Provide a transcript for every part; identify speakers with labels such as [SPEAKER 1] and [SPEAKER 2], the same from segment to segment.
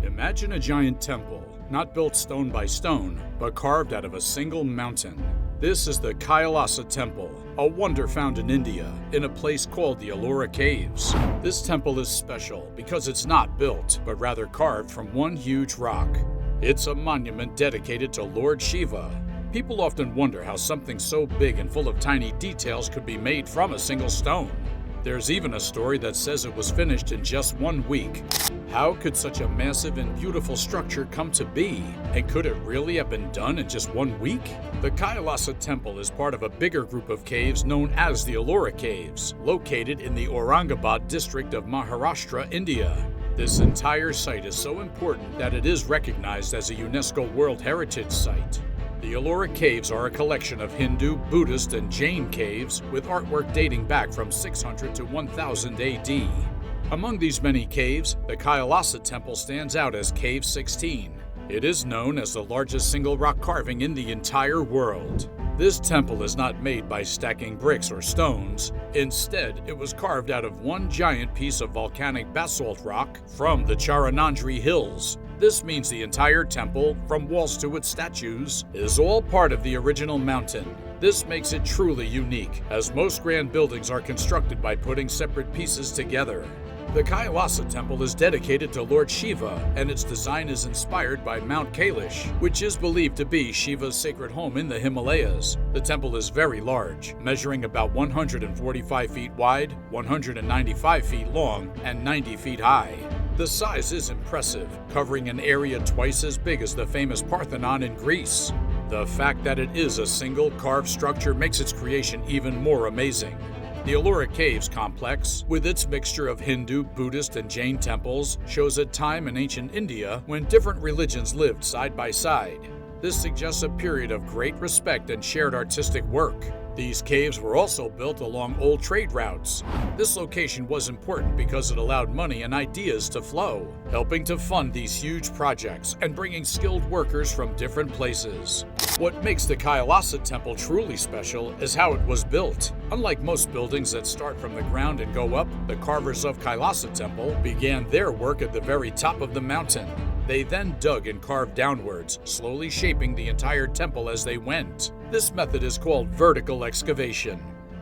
[SPEAKER 1] Imagine a giant temple, not built stone by stone, but carved out of a single mountain. This is the Kailasa Temple, a wonder found in India, in a place called the Ellora Caves. This temple is special because it's not built, but rather carved from one huge rock. It's a monument dedicated to Lord Shiva. People often wonder how something so big and full of tiny details could be made from a single stone. There's even a story that says it was finished in just 1 week. How could such a massive and beautiful structure come to be? And could it really have been done in just 1 week? The Kailasa Temple is part of a bigger group of caves known as the Ellora Caves, located in the Aurangabad district of Maharashtra, India. This entire site is so important that it is recognized as a UNESCO World Heritage Site. The Ellora Caves are a collection of Hindu, Buddhist, and Jain caves with artwork dating back from 600 to 1000 AD. Among these many caves, the Kailasa Temple stands out as Cave 16. It is known as the largest single rock carving in the entire world. This temple is not made by stacking bricks or stones. Instead, it was carved out of one giant piece of volcanic basalt rock from the Charanandri Hills. This means the entire temple, from walls to its statues, is all part of the original mountain. This makes it truly unique, as most grand buildings are constructed by putting separate pieces together. The Kailasa Temple is dedicated to Lord Shiva, and its design is inspired by Mount Kailash, which is believed to be Shiva's sacred home in the Himalayas. The temple is very large, measuring about 145 feet wide, 195 feet long, and 90 feet high. The size is impressive, covering an area twice as big as the famous Parthenon in Greece. The fact that it is a single carved structure makes its creation even more amazing. The Ellora Caves complex, with its mixture of Hindu, Buddhist, and Jain temples, shows a time in ancient India when different religions lived side by side. This suggests a period of great respect and shared artistic work. These caves were also built along old trade routes. This location was important because it allowed money and ideas to flow, helping to fund these huge projects and bringing skilled workers from different places. What makes the Kailasa Temple truly special is how it was built. Unlike most buildings that start from the ground and go up, the carvers of Kailasa Temple began their work at the very top of the mountain. They then dug and carved downwards, slowly shaping the entire temple as they went. This method is called vertical excavation.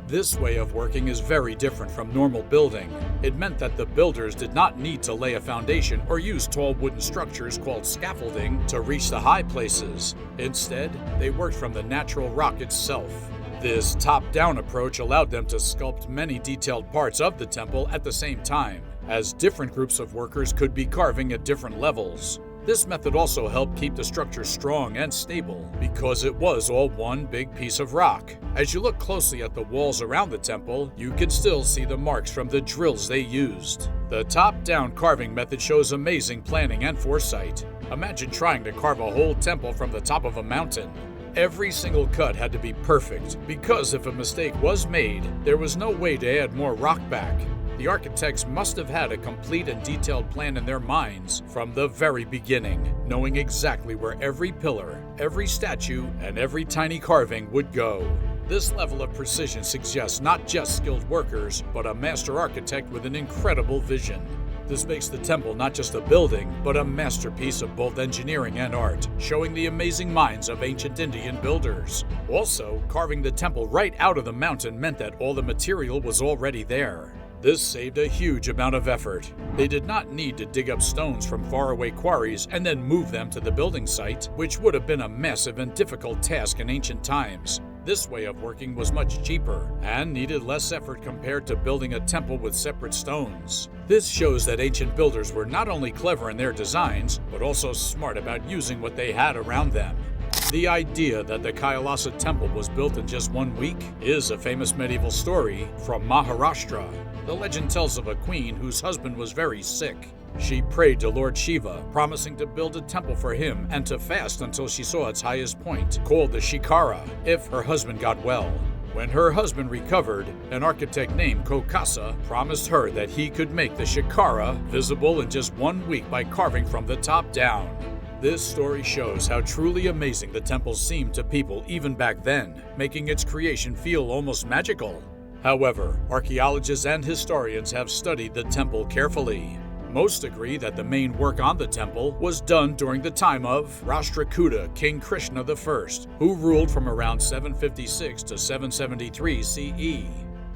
[SPEAKER 1] This way of working is very different from normal building. It meant that the builders did not need to lay a foundation or use tall wooden structures called scaffolding to reach the high places. Instead, they worked from the natural rock itself. This top-down approach allowed them to sculpt many detailed parts of the temple at the same time, as different groups of workers could be carving at different levels. This method also helped keep the structure strong and stable because it was all one big piece of rock. As you look closely at the walls around the temple, you can still see the marks from the drills they used. The top-down carving method shows amazing planning and foresight. Imagine trying to carve a whole temple from the top of a mountain. Every single cut had to be perfect because if a mistake was made, there was no way to add more rock back. The architects must have had a complete and detailed plan in their minds from the very beginning, knowing exactly where every pillar, every statue, and every tiny carving would go. This level of precision suggests not just skilled workers, but a master architect with an incredible vision. This makes the temple not just a building, but a masterpiece of both engineering and art, showing the amazing minds of ancient Indian builders. Also, carving the temple right out of the mountain meant that all the material was already there. This saved a huge amount of effort. They did not need to dig up stones from faraway quarries and then move them to the building site, which would have been a massive and difficult task in ancient times. This way of working was much cheaper and needed less effort compared to building a temple with separate stones. This shows that ancient builders were not only clever in their designs, but also smart about using what they had around them. The idea that the Kailasa Temple was built in just 1 week is a famous medieval story from Maharashtra. The legend tells of a queen whose husband was very sick. She prayed to Lord Shiva, promising to build a temple for him and to fast until she saw its highest point, called the Shikara, if her husband got well. When her husband recovered, an architect named Kailasa promised her that he could make the Shikara visible in just 1 week by carving from the top down. This story shows how truly amazing the temple seemed to people even back then, making its creation feel almost magical. However, archaeologists and historians have studied the temple carefully. Most agree that the main work on the temple was done during the time of Rashtrakuta, King Krishna I, who ruled from around 756 to 773 CE.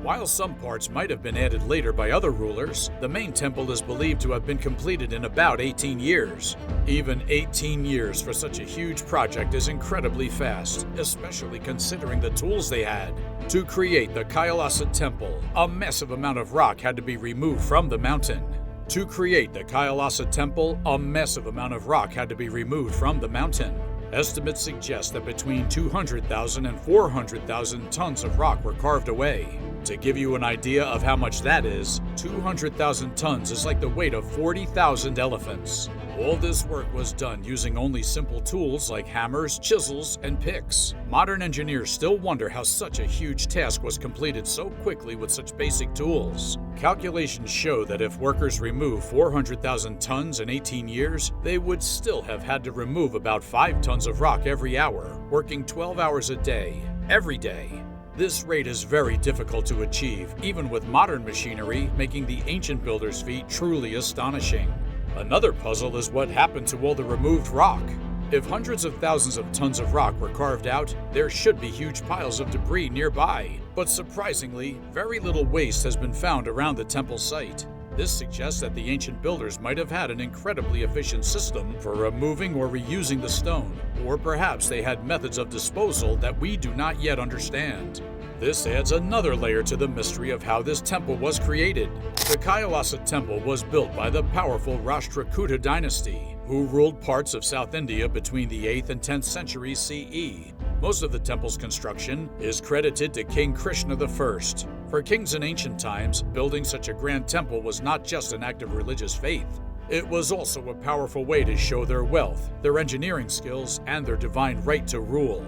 [SPEAKER 1] While some parts might have been added later by other rulers, the main temple is believed to have been completed in about 18 years. Even 18 years for such a huge project is incredibly fast, especially considering the tools they had. To create the Kailasa Temple, a massive amount of rock had to be removed from the mountain. To create the Kailasa Temple, a massive amount of rock had to be removed from the mountain. Estimates suggest that between 200,000 and 400,000 tons of rock were carved away. To give you an idea of how much that is, 200,000 tons is like the weight of 40,000 elephants. All this work was done using only simple tools like hammers, chisels, and picks. Modern engineers still wonder how such a huge task was completed so quickly with such basic tools. Calculations show that if workers removed 400,000 tons in 18 years, they would still have had to remove about 5 tons of rock every hour, working 12 hours a day, every day. This rate is very difficult to achieve, even with modern machinery, making the ancient builders' feat truly astonishing. Another puzzle is what happened to all the removed rock. If hundreds of thousands of tons of rock were carved out, there should be huge piles of debris nearby. But surprisingly, very little waste has been found around the temple site. This suggests that the ancient builders might have had an incredibly efficient system for removing or reusing the stone, or perhaps they had methods of disposal that we do not yet understand. This adds another layer to the mystery of how this temple was created. The Kailasa Temple was built by the powerful Rashtrakuta dynasty, who ruled parts of South India between the 8th and 10th centuries CE. Most of the temple's construction is credited to King Krishna I. For kings in ancient times, building such a grand temple was not just an act of religious faith. It was also a powerful way to show their wealth, their engineering skills, and their divine right to rule.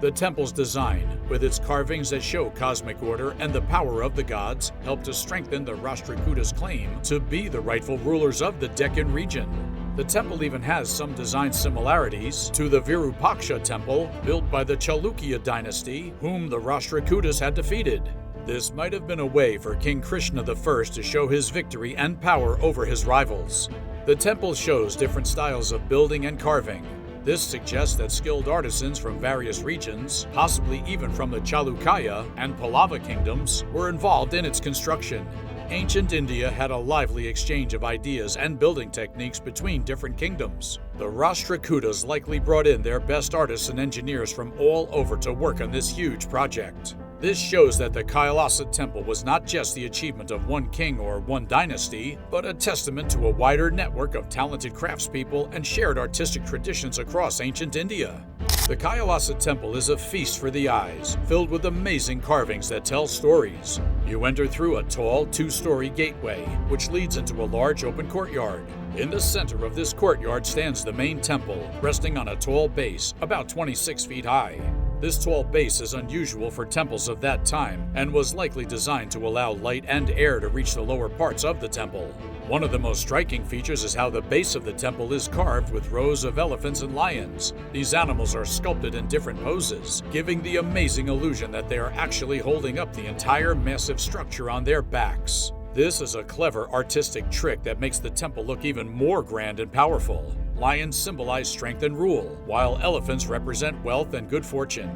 [SPEAKER 1] The temple's design, with its carvings that show cosmic order and the power of the gods, helped to strengthen the Rashtrakutas' claim to be the rightful rulers of the Deccan region. The temple even has some design similarities to the Virupaksha temple built by the Chalukya dynasty, whom the Rashtrakutas had defeated. This might have been a way for King Krishna I to show his victory and power over his rivals. The temple shows different styles of building and carving. This suggests that skilled artisans from various regions, possibly even from the Chalukya and Pallava kingdoms, were involved in its construction. Ancient India had a lively exchange of ideas and building techniques between different kingdoms. The Rashtrakutas likely brought in their best artists and engineers from all over to work on this huge project. This shows that the Kailasa Temple was not just the achievement of one king or one dynasty, but a testament to a wider network of talented craftspeople and shared artistic traditions across ancient India. The Kailasa Temple is a feast for the eyes, filled with amazing carvings that tell stories. You enter through a tall, 2-story gateway, which leads into a large open courtyard. In the center of this courtyard stands the main temple, resting on a tall base, about 26 feet high. This tall base is unusual for temples of that time and was likely designed to allow light and air to reach the lower parts of the temple. One of the most striking features is how the base of the temple is carved with rows of elephants and lions. These animals are sculpted in different poses, giving the amazing illusion that they are actually holding up the entire massive structure on their backs. This is a clever artistic trick that makes the temple look even more grand and powerful. Lions symbolize strength and rule, while elephants represent wealth and good fortune.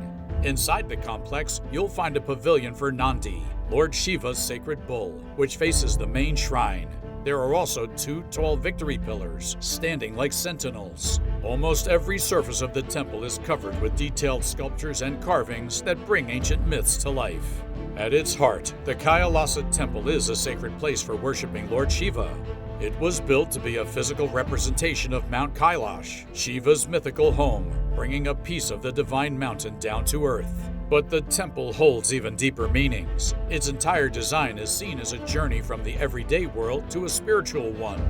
[SPEAKER 1] Inside the complex, you'll find a pavilion for Nandi, Lord Shiva's sacred bull, which faces the main shrine. There are also 2 tall victory pillars, standing like sentinels. Almost every surface of the temple is covered with detailed sculptures and carvings that bring ancient myths to life. At its heart, the Kailasa Temple is a sacred place for worshipping Lord Shiva. It was built to be a physical representation of Mount Kailash, Shiva's mythical home, bringing a piece of the divine mountain down to earth. But the temple holds even deeper meanings. Its entire design is seen as a journey from the everyday world to a spiritual one.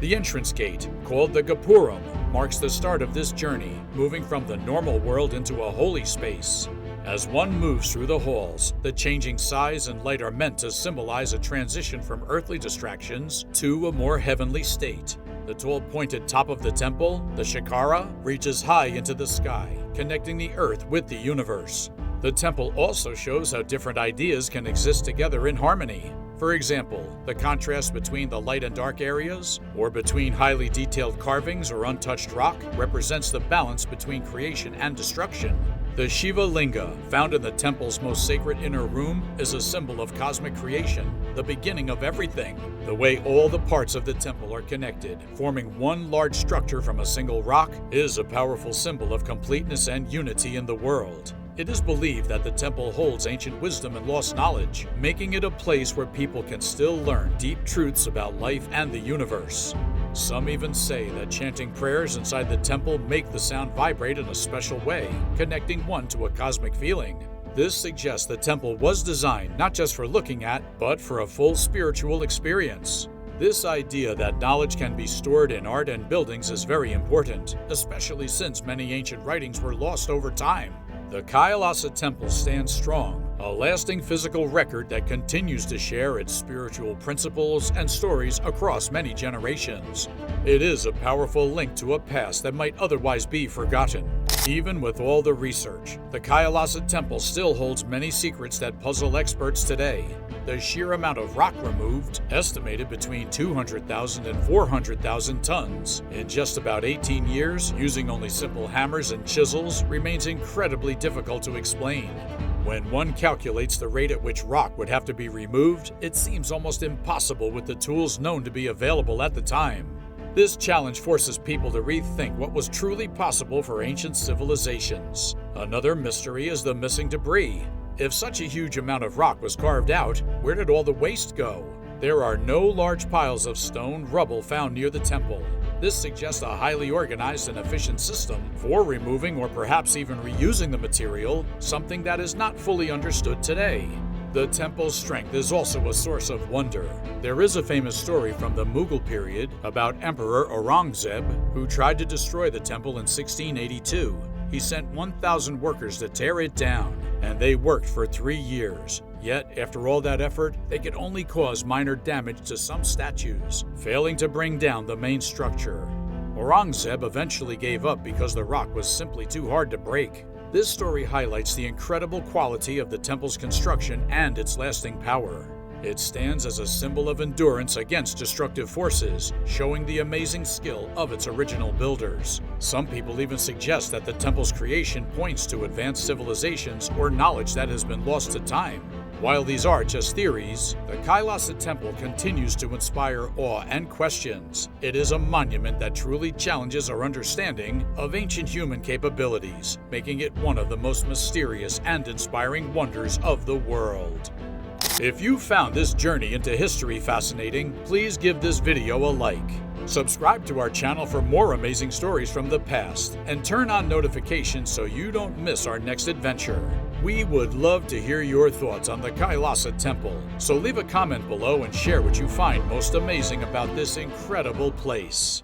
[SPEAKER 1] The entrance gate, called the Gopuram, marks the start of this journey, moving from the normal world into a holy space. As one moves through the halls, the changing size and light are meant to symbolize a transition from earthly distractions to a more heavenly state. The tall pointed top of the temple, the Shikara, reaches high into the sky, connecting the earth with the universe. The temple also shows how different ideas can exist together in harmony. For example, the contrast between the light and dark areas, or between highly detailed carvings or untouched rock, represents the balance between creation and destruction. The Shiva Linga, found in the temple's most sacred inner room, is a symbol of cosmic creation, the beginning of everything. The way all the parts of the temple are connected, forming one large structure from a single rock, is a powerful symbol of completeness and unity in the world. It is believed that the temple holds ancient wisdom and lost knowledge, making it a place where people can still learn deep truths about life and the universe. Some even say that chanting prayers inside the temple make the sound vibrate in a special way, connecting one to a cosmic feeling. This suggests the temple was designed not just for looking at, but for a full spiritual experience. This idea that knowledge can be stored in art and buildings is very important, especially since many ancient writings were lost over time. The Kailasa Temple stands strong, a lasting physical record that continues to share its spiritual principles and stories across many generations. It is a powerful link to a past that might otherwise be forgotten. Even with all the research, the Kailasa Temple still holds many secrets that puzzle experts today. The sheer amount of rock removed, estimated between 200,000 and 400,000 tons, in just about 18 years, using only simple hammers and chisels, remains incredibly difficult to explain. When one calculates the rate at which rock would have to be removed, it seems almost impossible with the tools known to be available at the time. This challenge forces people to rethink what was truly possible for ancient civilizations. Another mystery is the missing debris. If such a huge amount of rock was carved out, where did all the waste go? There are no large piles of stone rubble found near the temple. This suggests a highly organized and efficient system for removing or perhaps even reusing the material, something that is not fully understood today. The temple's strength is also a source of wonder. There is a famous story from the Mughal period about Emperor Aurangzeb, who tried to destroy the temple in 1682. He sent 1,000 workers to tear it down, and they worked for 3 years. Yet, after all that effort, they could only cause minor damage to some statues, failing to bring down the main structure. Aurangzeb eventually gave up because the rock was simply too hard to break. This story highlights the incredible quality of the temple's construction and its lasting power. It stands as a symbol of endurance against destructive forces, showing the amazing skill of its original builders. Some people even suggest that the temple's creation points to advanced civilizations or knowledge that has been lost to time. While these are just theories, the Kailasa Temple continues to inspire awe and questions. It is a monument that truly challenges our understanding of ancient human capabilities, making it one of the most mysterious and inspiring wonders of the world. If you found this journey into history fascinating, please give this video a like. Subscribe to our channel for more amazing stories from the past, and turn on notifications so you don't miss our next adventure. We would love to hear your thoughts on the Kailasa Temple, so leave a comment below and share what you find most amazing about this incredible place.